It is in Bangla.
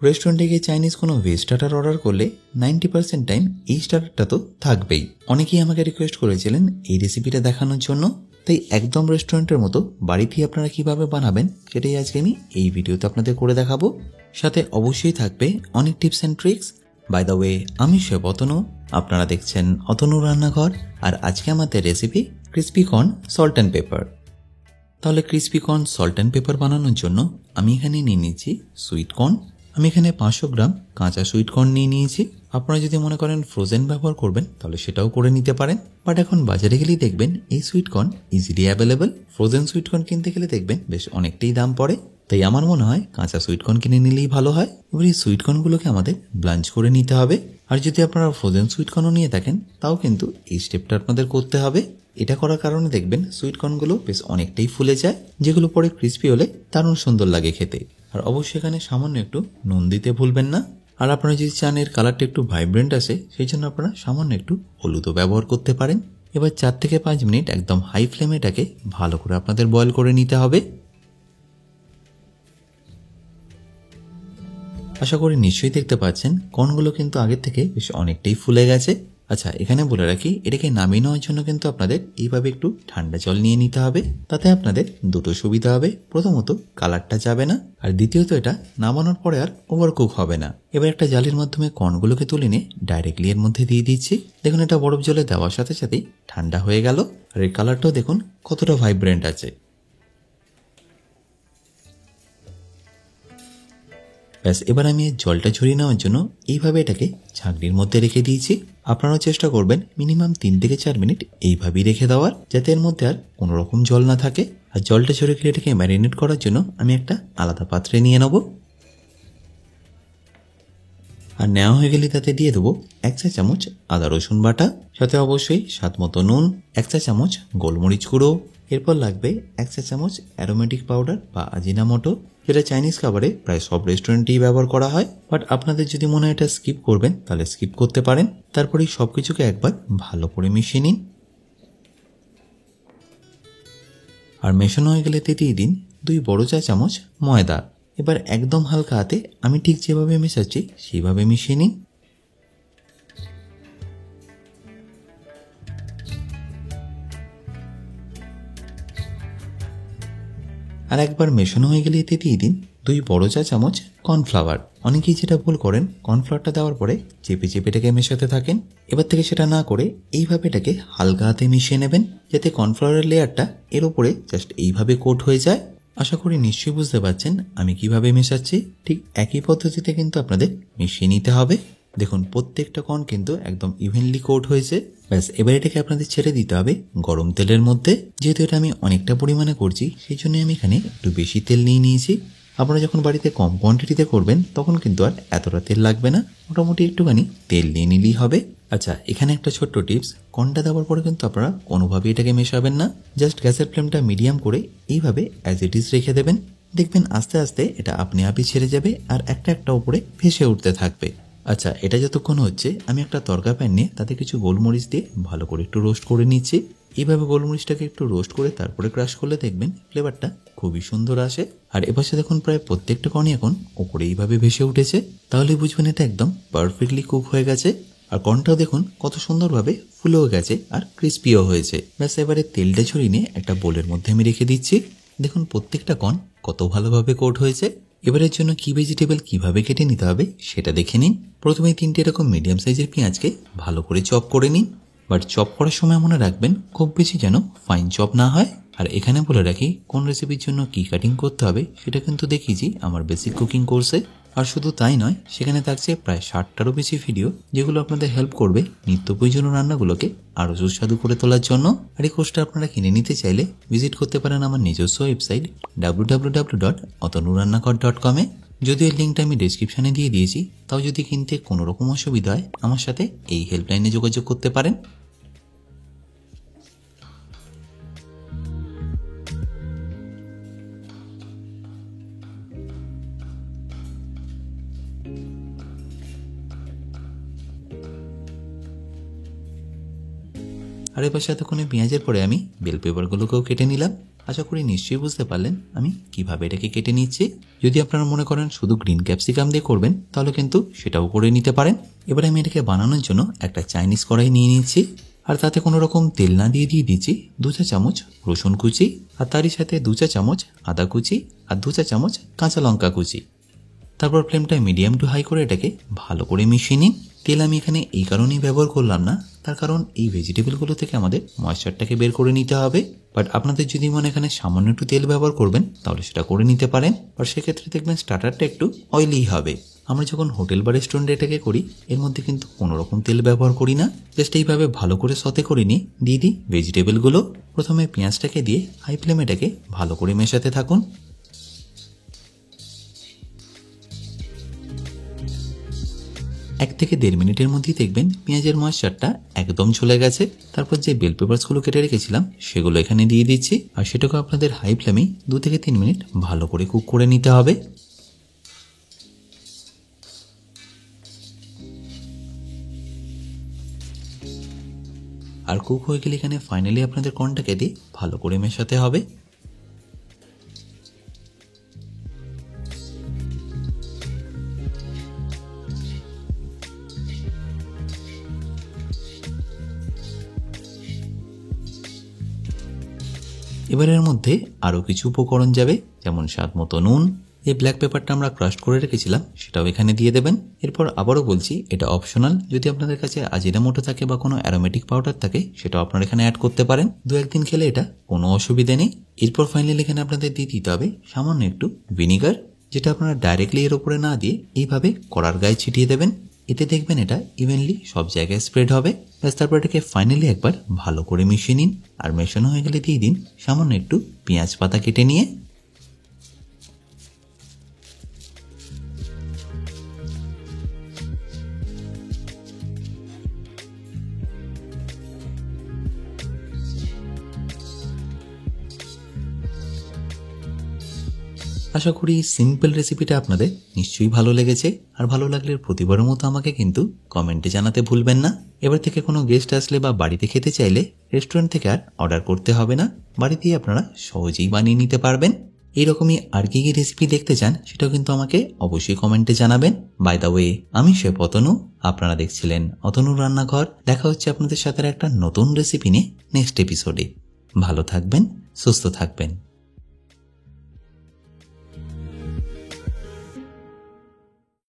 রেস্টুরেন্টে গিয়ে চাইনিজ কোনো ভেজ স্টার্টার অর্ডার করলে 90% টাইম এই স্টার্টারটা তো থাকবেই। অনেকেই আমাকে রিকোয়েস্ট করেছিলেন এই রেসিপিটা দেখানোর জন্য, তাই একদম রেস্টুরেন্টের মতো বাড়িতেই আপনারা কিভাবে বানাবেন সেটাই আজকে আমি এই ভিডিওতে আপনাদের করে দেখাবো। সাথে অবশ্যই থাকবে অনেক tips and tricks. By the way, আমি শেফ অতনু, আপনারা দেখছেন অতনু রান্নাঘর, আর আজকে আমাদের recipe crispy corn salt and pepper. তাহলে crispy corn salt and pepper বানানোর জন্য আমি এখানে নিয়ে নিয়েছি সুইট কর্ন। আমি এখানে 500 গ্রাম কাঁচা সুইট কর্ন নিয়ে নিয়েছি। আপনারা যদি মনে করেন ফ্রোজেন ব্যবহার করবেন তাহলে সেটাও করে নিতে পারেন, বাট এখন বাজারে গেলেই দেখবেন এই sweet corn easily available. Frozen sweet corn কিনতে গেলে দেখবেন বেশ অনেকটাই দাম পড়ে, তাই আমার মনে হয় কাঁচা সুইট কর্ন কিনে নিলেই ভালো হয়। এবার এই সুইট কর্নগুলোকে আমাদের ব্লাঞ্চ করে নিতে হবে, আর যদি আপনারা ফ্রোজেন সুইট কর্নও নিয়ে থাকেন তাও কিন্তু এই স্টেপটা আপনাদের করতে হবে। এটা করার কারণে দেখবেন সুইট কর্নগুলো বেশ অনেকটাই ফুলে যায়, যেগুলো পরে ক্রিস্পি হলে দারুণ সুন্দর লাগে খেতে। আর অবশ্যই এখানে সামান্য একটু নুন দিতে ভুলবেন না। আর আপনারা যদি চান এর কালারটা একটু ভাইব্রেন্ট আসে, সেই জন্য আপনারা সামান্য একটু হলুদও ব্যবহার করতে পারেন। এবার 4 থেকে 5 মিনিট একদম হাই ফ্লেমে এটাকে ভালো করে আপনাদের বয়েল করে নিতে হবে। আশা করি নিশ্চয়ই দেখতে পাচ্ছেন কর্নগুলো কিন্তু আগের থেকে বেশ অনেকটাই ফুলে গেছে। আচ্ছা, এখানে বলে রাখি, এটাকে নামিয়ে নেওয়ার জন্য কিন্তু আপনাদের এইভাবে একটু ঠান্ডা জল নিয়ে নিতে হবে। তাতে আপনাদের দুটো সুবিধা হবে, প্রথমত কালারটা যাবে না, আর দ্বিতীয়ত এটা নামানোর পরে আর ওভারকুক হবে না। এবার একটা জালির মাধ্যমে কর্নগুলোকে তুলে নিয়ে ডাইরেক্টলি এর মধ্যে দিয়ে দিচ্ছি। দেখুন এটা বরফ জলে দেওয়ার সাথে সাথেই ঠান্ডা হয়ে গেল, আর এর কালারটাও দেখুন কতটা ভাইব্রেন্ট আছে। ব্যাস, এবার আমি জলটা ঝরিয়ে নেওয়ার জন্য এইভাবে এটাকে ছাঁকনির মধ্যে রেখে দিয়েছি। আপনারাও চেষ্টা করবেন মিনিমাম 3 থেকে 4 মিনিট এইভাবেই রেখে দেওয়ার, যাতে এর মধ্যে আর কোনো রকম জল না থাকে। আর জলটা ঝরে গেলে এটাকে ম্যারিনেট করার জন্য আমি একটা আলাদা পাত্রে নিয়ে নেব। আর নেওয়া হয়ে গেলে তাতে দিয়ে দেবো 1 চা চামচ আদা রসুন বাটা, সাথে অবশ্যই স্বাদ মতো নুন, 1 চা চামচ গোলমরিচ গুঁড়ো, এরপর লাগবে 1 চা চামচ অ্যারোমেটিক পাউডার বা আজিনামোটো, যেটা চাইনিজ খাবারে প্রায় সব রেস্টুরেন্টেই ব্যবহার করা হয়। বাট আপনাদের যদি মনে হয় এটা স্কিপ করবেন তাহলে স্কিপ করতে পারেন। তারপরে সবকিছুকে একবার ভালো করে মিশিয়ে নিন। আর মেশানো হয়ে গেলে দিয়ে দিন 2 বড় চা চামচ ময়দা। এবার একদম হালকা হাতে আমি ঠিক যেভাবে মেশাচ্ছি সেইভাবে মিশিয়ে নিন। আর একবার মেশানো হয়ে গেলে এতে দিয়ে দিন 2 বড় চা চামচ কর্নফ্লাওয়ার। অনেকেই যেটা ভুল করেন, কর্নফ্লাওয়ারটা দেওয়ার পরে চেপে চেপে এটাকে মেশাতে থাকেন। এবার থেকে সেটা না করে এইভাবে এটাকে হালকা হাতে মিশিয়ে নেবেন, যাতে কর্নফ্লাওয়ারের লেয়ারটা এর উপরে জাস্ট এইভাবে কোট হয়ে যায়। আশা করি নিশ্চয়ই বুঝতে পারছেন আমি কিভাবে মেশাচ্ছি। ঠিক একই পদ্ধতিতে কিন্তু আপনাদের মিশিয়ে নিতে হবে। দেখুন প্রত্যেকটা কর্ন কিন্তু একদম ইভেনলি কোট হয়েছে। ব্যাস, এবার এটাকে আপনাদের ছেড়ে দিতে হবে গরম তেলের মধ্যে। যেহেতু এটা আমি অনেকটা পরিমাণে করছি, সেই জন্য আমি এখানে একটু বেশি তেল নিয়ে নিয়েছি। আপনারা যখন বাড়িতে কম কোয়ান্টিটিতে করবেন তখন কিন্তু আর এতটা তেল লাগবে না, মোটামুটি একটুখানি তেল নিয়ে নিলেই হবে। আচ্ছা, এখানে একটা ছোট্ট টিপস, কর্নটা দেওয়ার পরে কিন্তু আপনারা কোনোভাবেই এটাকে মেশাবেন না। জাস্ট গ্যাসের ফ্লেমটা মিডিয়াম করে এইভাবে অ্যাজ ইট ইজ রেখে দেবেন। দেখবেন আস্তে আস্তে এটা আপনি আপই ছেড়ে যাবে আর একটা একটা উপরে ভেসে উঠতে থাকবে। আচ্ছা, এটা যতক্ষণ হচ্ছে আমি একটা তরকা প্যান নিয়ে তাতে কিছু গোলমরিচ দিয়ে ভালো করে একটু রোস্ট করে নিচ্ছি। এইভাবে গোলমরিচটাকে একটু রোস্ট করে তারপরে ক্রাশ করলে দেখবেন ফ্লেভারটা খুবই সুন্দর আসে। আর এপাশে দেখুন প্রায় প্রত্যেকটা কর্নই এখন ওপরে এইভাবে ভেসে উঠেছে, তাহলে বুঝবেন এটা একদম পারফেক্টলি কুক হয়ে গেছে। আর কর্নটাও দেখুন কত সুন্দরভাবে ফুলেও গেছে আর ক্রিস্পিও হয়েছে। ব্যাস, এবারে তেলটা ছড়িয়ে নিয়ে একটা বোলের মধ্যে আমি রেখে দিচ্ছি। দেখুন প্রত্যেকটা কর্ন কত ভালোভাবে কোট হয়েছে। এবারের জন্য কি ভেজিটেবল কিভাবে কেটে নিতে হবে সেটা দেখে নিন। প্রথমে 3টে এরকম মিডিয়াম সাইজের পেঁয়াজকে ভালো করে চপ করে নিন। বাট চপ করার সময় মনে রাখবেন খুব বেশি যেন ফাইন চপ না হয়। আর এখানে বলে রাখি, কোন রেসিপির জন্য কি কাটিং করতে হবে সেটা কিন্তু দেখিয়েছি আমার বেসিক কুকিং কোর্সে। আর শুধু তাই নয়, সেখানে থাকছে প্রায় 60টারও বেশি ভিডিও, যেগুলো আপনাদের হেল্প করবে নিত্য প্রয়োজনীয় রান্নাগুলোকে আরও সুস্বাদু করে তোলার জন্য। আর এই কোর্সটা আপনারা কিনে নিতে চাইলে ভিজিট করতে পারেন আমার নিজস্ব ওয়েবসাইট www.otonurannakar.com এ। যদিও এর লিঙ্কটা আমি ডেসক্রিপশনে দিয়ে দিয়েছি, তাও যদি কিনতে কোনো রকম অসুবিধা হয় আমার সাথে এই হেল্পলাইনে যোগাযোগ করতে পারেন। আর এবার সাথে পেঁয়াজের পরে আমি বেল পেপারগুলোকেও কেটে নিলাম। আশা করি নিশ্চয়ই বুঝতে পারলেন আমি কিভাবে এটাকে কেটে নিচ্ছি। যদি আপনারা মনে করেন শুধু গ্রিন ক্যাপসিকাম দিয়ে করবেন তাহলে কিন্তু সেটাও করে নিতে পারেন। এবারে আমি এটাকে বানানোর জন্য একটা চাইনিজ কড়াই নিয়ে নিচ্ছি, আর তাতে কোনো রকম তেল না দিয়ে দিচ্ছি 2 চা চামচ রসুন কুচি, আর তারই সাথে 2 চা চামচ আদা কুচি, আর 2 চা চামচ কাঁচা লঙ্কা কুচি। তারপর ফ্লেমটা মিডিয়াম টু হাই করে এটাকে ভালো করে মিশিয়ে নিন। তেল আমি এখানে এই কারণেই ব্যবহার করলাম না, তার কারণ এই ভেজিটেবলগুলো থেকে আমাদের ময়েশ্চারটাকে বের করে নিতে হবে। বাট আপনাদের যদি মনে এখানে সামান্য একটু তেল ব্যবহার করবেন তাহলে সেটা করে নিতে পারেন। আর সেক্ষেত্রে দেখবেন স্টার্টারটা একটু অয়েলি হবে। আমরা যখন হোটেল বা রেস্টুরেন্টে এটাকে করি এর মধ্যে কিন্তু কোনো রকম তেল ব্যবহার করি না। জাস্ট এইভাবে ভালো করে সতে করে নিয়ে দিয়ে দিই ভেজিটেবলগুলো। প্রথমে পেঁয়াজটাকে দিয়ে হাই ফ্লেমে এটাকে ভালো করে মেশাতে থাকুন। 1 থেকে 1.5 মিনিটের মধ্যেই দেখবেন পেঁয়াজের ময়েশ্চারটা একদম চলে গেছে। তারপর যে বেল পেপারসগুলো কেটে রেখেছিলাম সেগুলো এখানে দিয়ে দিচ্ছি, আর সেটাকে আপনাদের হাই ফ্লেমে 2 থেকে 3 মিনিট ভালো করে কুক করে নিতে হবে। আর কুক হয়ে গেলে এখানে ফাইনালি আপনাদের কর্নটাকে দিয়ে ভালো করে মেশাতে হবে। এবারের মধ্যে আরও কিছু উপকরণ যাবে, যেমন স্বাদ মতো নুন। এই ব্ল্যাক পেপারটা আমরা ক্রাশ করে রেখেছিলাম সেটাও এখানে দিয়ে দেবেন। এরপর আবারও বলছি এটা অপশনাল, যদি আপনাদের কাছে আজিনামোটো থাকে বা কোনো অ্যারোমেটিক পাউডার থাকে সেটাও আপনারা এখানে অ্যাড করতে পারেন। 2-1 দিন খেলে এটা কোনো অসুবিধা নেই। এরপর ফাইনালি এখানে আপনাদের দিয়ে দিতে হবে সামান্য একটু ভিনিগার, যেটা আপনারা ডাইরেক্টলি এর উপরে না দিয়ে এইভাবে কড়ার গায়ে ছিটিয়ে দেবেন। এতে দেখবেন এটা ইভেনলি সব জায়গায় স্প্রেড হবে। ব্যাস তারপর এটাকে ফাইনালি একবার ভালো করে মিশিয়ে নিন। আর মেশানো হয়ে গেলে দিয়ে দিন সামান্য একটু পেঁয়াজ পাতা কেটে নিয়ে। আশা করি সিম্পল রেসিপিটা আপনাদের নিশ্চয়ই ভালো লেগেছে। আর ভালো লাগলে প্রতিবারের মতো আমাকে কিন্তু কমেন্টে জানাতে ভুলবেন না। এবার থেকে কোনো গেস্ট আসলে বা বাড়িতে খেতে চাইলে রেস্টুরেন্ট থেকে আর অর্ডার করতে হবে না, বাড়িতেই আপনারা সহজেই বানিয়ে নিতে পারবেন। এইরকমই আর কি কি রেসিপি দেখতে চান সেটাও কিন্তু আমাকে অবশ্যই কমেন্টে জানাবেন। বাই দ্য ওয়ে, আমি শেফ অতনু, আপনারা দেখছিলেন অতনুর রান্নাঘর। দেখা হচ্ছে আপনাদের সাথে একটা নতুন রেসিপি নিয়ে নেক্সট এপিসোডে। ভালো থাকবেন, সুস্থ থাকবেন।